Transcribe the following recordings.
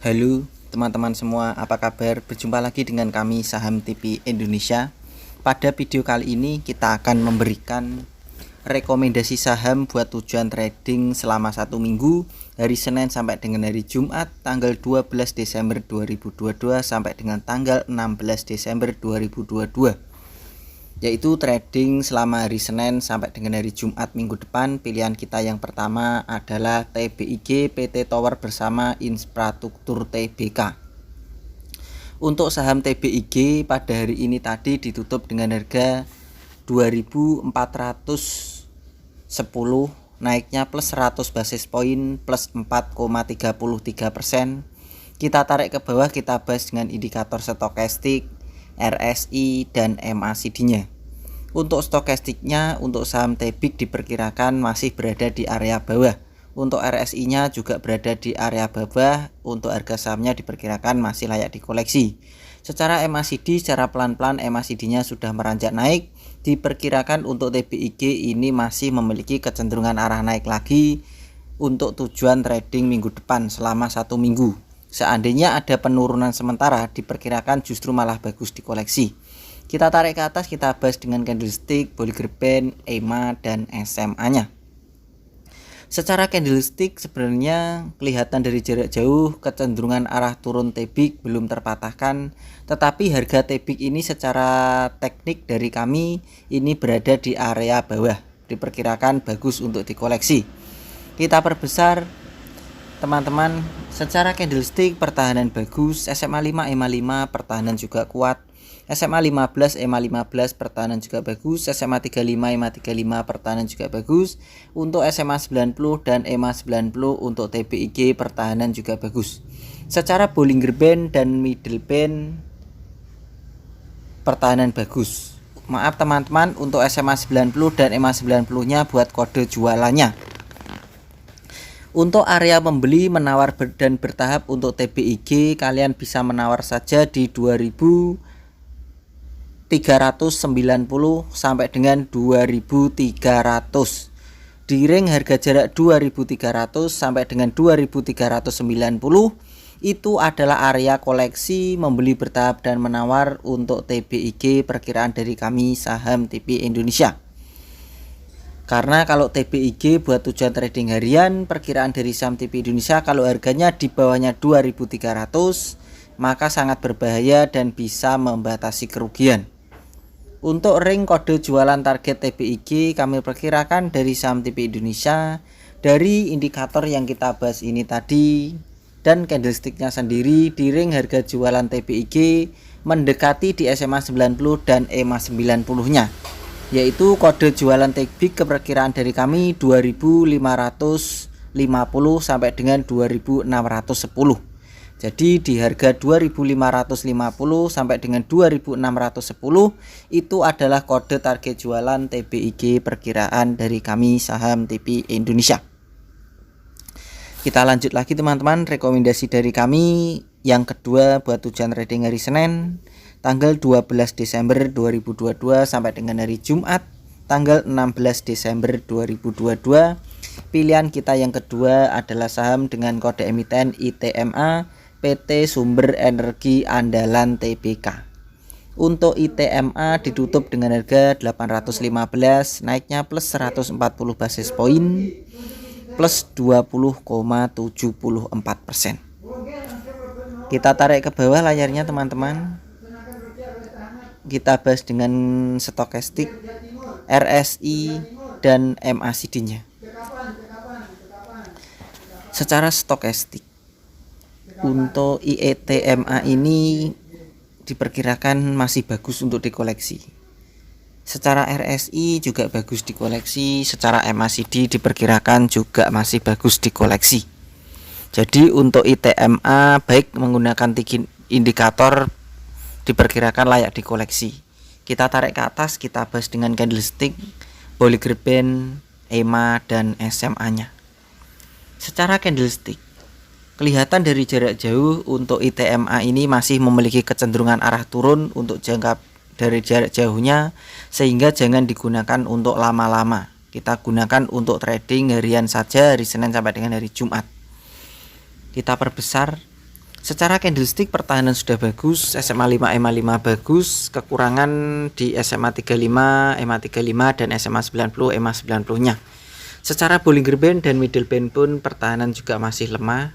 Halo teman-teman semua, apa kabar? Berjumpa lagi dengan kami Saham TV Indonesia. Pada video kali ini kita akan memberikan rekomendasi saham buat tujuan trading selama 1 minggu, hari Senin sampai dengan hari Jumat tanggal 12 Desember 2022 sampai dengan tanggal 16 Desember 2022, yaitu trading selama hari Senin sampai dengan hari Jumat minggu depan. Pilihan kita yang pertama adalah TBIG PT Tower bersama Infrastruktur Tbk. Untuk saham TBIG pada hari ini tadi ditutup dengan harga 2.410, naiknya plus 100 basis poin plus 4,33%. Kita tarik ke bawah, kita bahas dengan indikator stokastik, RSI dan MACD-nya. Untuk stokastiknya, untuk saham TBIG diperkirakan masih berada di area bawah. Untuk RSI-nya juga berada di area bawah. Untuk harga sahamnya diperkirakan masih layak dikoleksi. Secara MACD, secara pelan-pelan MACD-nya sudah meranjak naik. Diperkirakan untuk TBIG ini masih memiliki kecenderungan arah naik lagi untuk tujuan trading minggu depan selama 1 minggu. Seandainya ada penurunan sementara, diperkirakan justru malah bagus dikoleksi. Kita tarik ke atas, kita bahas dengan candlestick, Bollinger Band, EMA dan SMA-nya. Secara candlestick sebenarnya kelihatan dari jarak jauh kecenderungan arah turun TBIG belum terpatahkan, tetapi harga TBIG ini secara teknik dari kami ini berada di area bawah, diperkirakan bagus untuk dikoleksi. Kita perbesar teman-teman, secara candlestick pertahanan bagus, SMA 5, EMA 5 pertahanan juga kuat, SMA 15, EMA 15 pertahanan juga bagus, SMA 35, EMA 35 pertahanan juga bagus. Untuk SMA 90 dan EMA 90 untuk TBIG pertahanan juga bagus. Secara Bollinger Band dan Middle Band pertahanan bagus. Maaf teman-teman, untuk SMA 90 dan EMA 90-nya buat kode jualannya. Untuk area membeli, menawar dan bertahap untuk TBIG kalian bisa menawar saja di 2.390 sampai dengan 2.300. Di ring harga jarak 2.300 sampai dengan 2.390 itu adalah area koleksi membeli bertahap dan menawar untuk TBIG perkiraan dari kami Saham TV Indonesia. Karena kalau TBIG buat tujuan trading harian, perkiraan dari Saham TV Indonesia kalau harganya di bawahnya 2.300 maka sangat berbahaya dan bisa membatasi kerugian. Untuk ring kode jualan target TBIG kami perkirakan dari Saham TV Indonesia, dari indikator yang kita bahas ini tadi dan candlesticknya sendiri, di ring harga jualan TBIG mendekati di SMA 90 dan EMA 90-nya, yaitu kode jualan TBIG keperkiraan dari kami 2.550 sampai dengan 2.610. Jadi di harga 2.550 sampai dengan 2.610 itu adalah kode target jualan TBIG perkiraan dari kami Saham TV Indonesia. Kita lanjut lagi teman-teman, rekomendasi dari kami yang kedua buat tujuan trading hari Senin tanggal 12 Desember 2022 sampai dengan hari Jumat tanggal 16 Desember 2022. Pilihan kita yang kedua adalah saham dengan kode emiten ITMA PT Sumber Energi Andalan Tbk. Untuk ITMA ditutup dengan harga 815, naiknya plus 140 basis poin plus 20,74%. Kita tarik ke bawah layarnya teman-teman. Kita bahas dengan stokastik, RSI dan MACD-nya. Secara stokastik untuk IETMA ini diperkirakan masih bagus untuk dikoleksi. Secara RSI juga bagus dikoleksi, secara MACD diperkirakan juga masih bagus dikoleksi. Jadi untuk ITMA baik menggunakan indikator diperkirakan layak dikoleksi. Kita tarik ke atas, kita bahas dengan candlestick, Bollinger Band, EMA dan SMA-nya. Secara candlestick kelihatan dari jarak jauh untuk ITMA ini masih memiliki kecenderungan arah turun untuk jangka dari jarak jauhnya, sehingga jangan digunakan untuk lama-lama. Kita gunakan untuk trading harian saja, hari Senin sampai dengan hari Jumat. Kita perbesar Secara candlestick pertahanan sudah bagus, SMA 5 EMA 5 bagus, kekurangan di SMA 35, EMA 35 dan SMA 90, EMA 90-nya. Secara Bollinger Band dan Middle Band pun pertahanan juga masih lemah.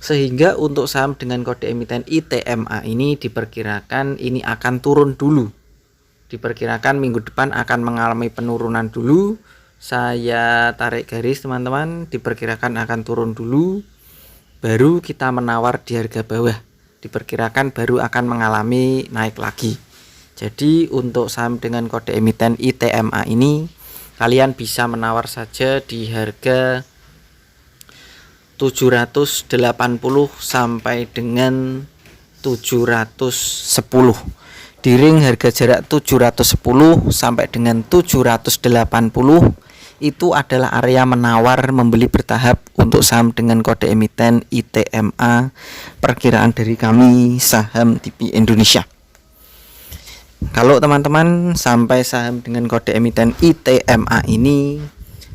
Sehingga untuk saham dengan kode emiten ITMA ini diperkirakan ini akan turun dulu. Diperkirakan minggu depan akan mengalami penurunan dulu. Saya tarik garis teman-teman, diperkirakan akan turun dulu. Baru kita menawar di harga bawah, diperkirakan baru akan mengalami naik lagi. Jadi untuk saham dengan kode emiten ITMA ini kalian bisa menawar saja di harga 780 sampai dengan 710. Di ring harga jarak 710 sampai dengan 780 itu adalah area menawar membeli bertahap untuk saham dengan kode emiten ITMA. Perkiraan dari kami saham TV Indonesia. Kalau teman-teman sampai saham dengan kode emiten ITMA ini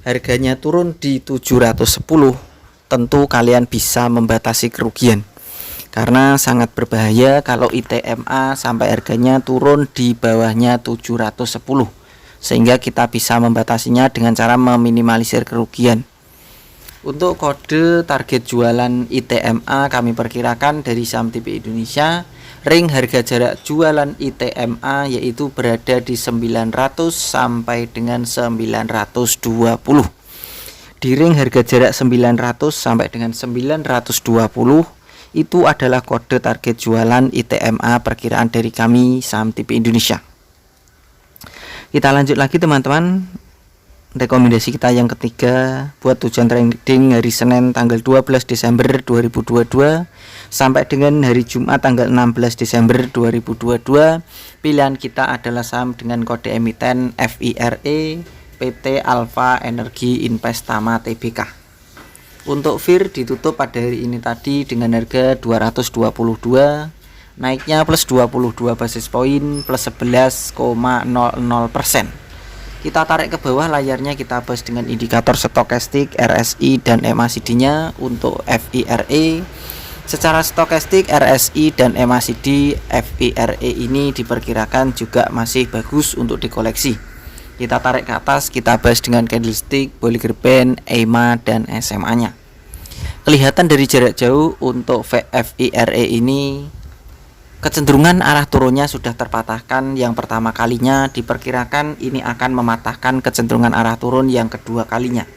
harganya turun di 710, tentu kalian bisa membatasi kerugian. Karena sangat berbahaya kalau ITMA sampai harganya turun di bawahnya 710. Sehingga kita bisa membatasinya dengan cara meminimalisir kerugian. Untuk kode target jualan ITMA kami perkirakan dari saham TV Indonesia, ring harga jarak jualan ITMA yaitu berada di 900 sampai dengan 920. Di ring harga jarak 900 sampai dengan 920 itu adalah kode target jualan ITMA perkiraan dari kami saham TV Indonesia. Kita lanjut lagi teman-teman. Rekomendasi kita yang ketiga buat tujuan trading hari Senin tanggal 12 Desember 2022 sampai dengan hari Jumat tanggal 16 Desember 2022. Pilihan kita adalah saham dengan kode emiten FIRE PT Alpha Energi Investama Tbk. Untuk FIR ditutup pada hari ini tadi dengan harga 222, naiknya plus 22 basis poin plus 11,00%. Kita tarik ke bawah layarnya, kita bahas dengan indikator stokastik, RSI dan MACD-nya. Untuk FIRE secara stokastik, RSI dan MACD FIRE ini diperkirakan juga masih bagus untuk dikoleksi. Kita tarik ke atas, kita bahas dengan candlestick, Bollinger Band, EMA dan SMA-nya. Kelihatan dari jarak jauh untuk FIRE ini kecenderungan arah turunnya sudah terpatahkan. Yang pertama kalinya diperkirakan ini akan mematahkan kecenderungan arah turun yang kedua kalinya.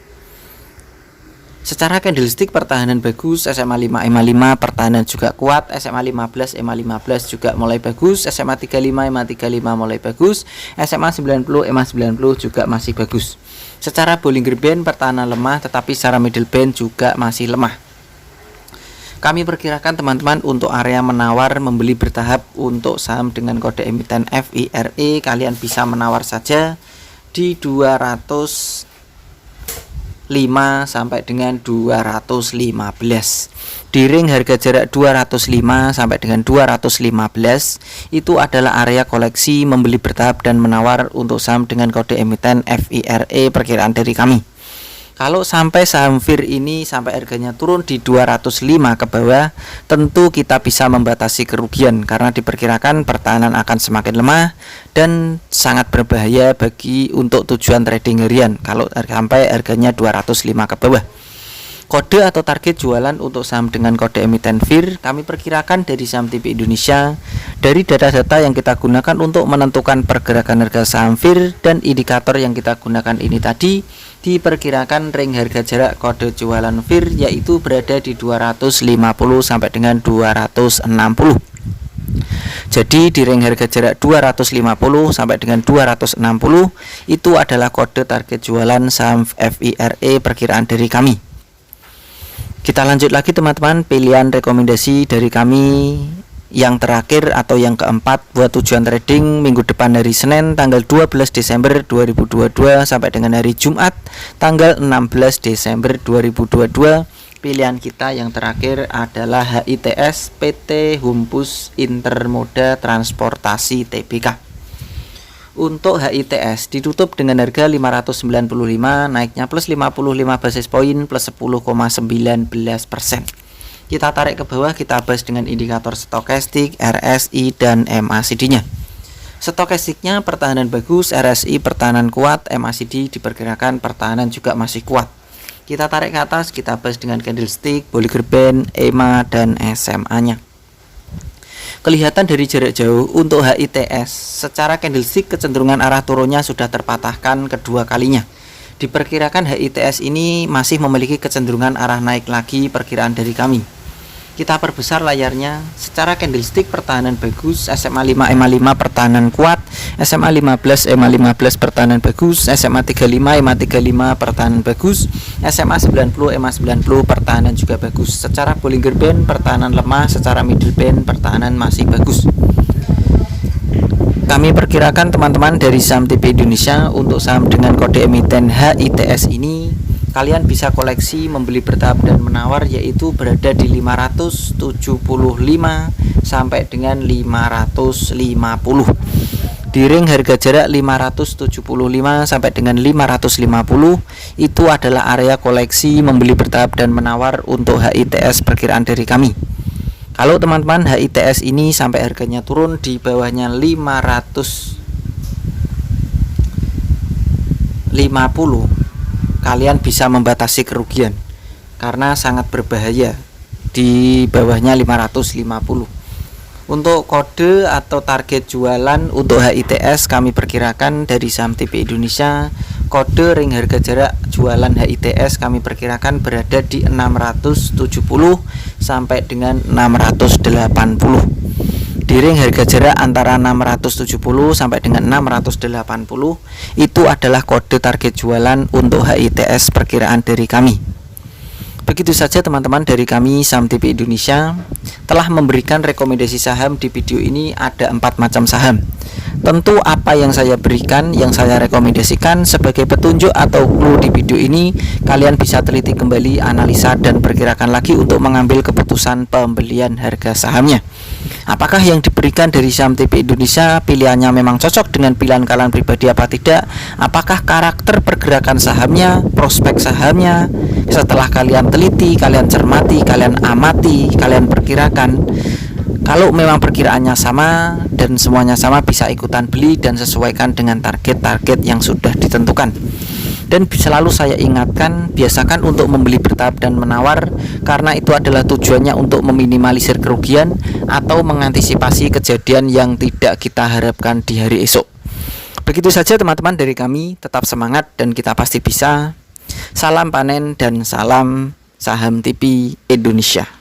Secara candlestick pertahanan bagus, SMA 5 EMA 5 pertahanan juga kuat, SMA 15 EMA 15 juga mulai bagus, SMA 35 EMA 35 mulai bagus, SMA 90 EMA 90 juga masih bagus. Secara Bollinger Band pertahanan lemah, tetapi secara Middle Band juga masih lemah. Kami perkirakan teman-teman untuk area menawar membeli bertahap untuk saham dengan kode emiten FIRE kalian bisa menawar saja di 205 sampai dengan 215. Di ring harga jarak 205 sampai dengan 215 itu adalah area koleksi membeli bertahap dan menawar untuk saham dengan kode emiten FIRE perkiraan dari kami. Kalau sampai saham FIR ini sampai harganya turun di 205 ke bawah, tentu kita bisa membatasi kerugian karena diperkirakan pertahanan akan semakin lemah dan sangat berbahaya bagi untuk tujuan trading harian kalau sampai harganya 205 ke bawah. Kode atau target jualan untuk saham dengan kode emiten FIR kami perkirakan dari saham TV Indonesia dari data-data yang kita gunakan untuk menentukan pergerakan harga saham FIR dan indikator yang kita gunakan ini tadi diperkirakan ring harga jarak kode jualan FIR yaitu berada di 250 sampai dengan 260. Jadi di ring harga jarak 250 sampai dengan 260 itu adalah kode target jualan saham FIRE perkiraan dari kami. Kita lanjut lagi teman-teman, pilihan rekomendasi dari kami yang terakhir atau yang keempat buat tujuan trading minggu depan hari Senin tanggal 12 Desember 2022 sampai dengan hari Jumat tanggal 16 Desember 2022. Pilihan kita yang terakhir adalah HITS PT Humpus Intermoda Transportasi Tbk. Untuk HITS ditutup dengan harga 595, naiknya plus 55 basis poin plus 10,19%. Kita tarik ke bawah, kita bahas dengan indikator stokastik, RSI, dan MACD-nya. Stokastiknya pertahanan bagus, RSI pertahanan kuat, MACD diperkirakan pertahanan juga masih kuat. Kita tarik ke atas, kita bahas dengan candlestick, Bollinger Band, EMA, dan SMA-nya. Kelihatan dari jarak jauh untuk HITS, secara candlestick kecenderungan arah turunnya sudah terpatahkan kedua kalinya. Diperkirakan HITS ini masih memiliki kecenderungan arah naik lagi perkiraan dari kami. Kita perbesar layarnya. Secara candlestick pertahanan bagus, SMA 5 EMA 5 pertahanan kuat, SMA 15 EMA 15 pertahanan bagus, SMA 35 EMA 35 pertahanan bagus, SMA 90 EMA 90 pertahanan juga bagus. Secara Bollinger Band pertahanan lemah, secara middle band pertahanan masih bagus. Kami perkirakan teman-teman dari saham TP Indonesia untuk saham dengan kode emiten HITS ini kalian bisa koleksi, membeli bertahap dan menawar, yaitu berada di 575 sampai dengan 550. Di ring harga jarak 575 sampai dengan 550 itu adalah area koleksi, membeli bertahap dan menawar untuk HITS perkiraan dari kami. Kalau teman-teman HITS ini sampai harganya turun di bawahnya 550, kalian bisa membatasi kerugian karena sangat berbahaya di bawahnya 550. Untuk kode atau target jualan untuk HITS kami perkirakan dari saham TP Indonesia, kode ring harga jarak jualan HITS kami perkirakan berada di 670 sampai dengan 680. Di ring harga jarak antara 670 sampai dengan 680 itu adalah kode target jualan untuk HITS perkiraan dari kami. Begitu saja teman-teman dari kami saham TP Indonesia. Telah memberikan rekomendasi saham di video ini ada 4 macam saham. Tentu apa yang saya berikan, yang saya rekomendasikan sebagai petunjuk atau clue di video ini, kalian bisa teliti kembali, analisa dan perkirakan lagi untuk mengambil keputusan pembelian harga sahamnya. Apakah yang diberikan dari saham TP Indonesia pilihannya memang cocok dengan pilihan kalian pribadi apa tidak? Apakah karakter pergerakan sahamnya, prospek sahamnya, setelah kalian teliti, kalian cermati, kalian amati, kalian perkirakan, kalau memang perkiraannya sama dan semuanya sama, bisa ikutan beli dan sesuaikan dengan target-target yang sudah ditentukan. Dan selalu saya ingatkan, biasakan untuk membeli bertahap dan menawar, karena itu adalah tujuannya untuk meminimalisir kerugian atau mengantisipasi kejadian yang tidak kita harapkan di hari esok. Begitu saja teman-teman dari kami, tetap semangat dan kita pasti bisa. Salam panen dan salam saham TP Indonesia.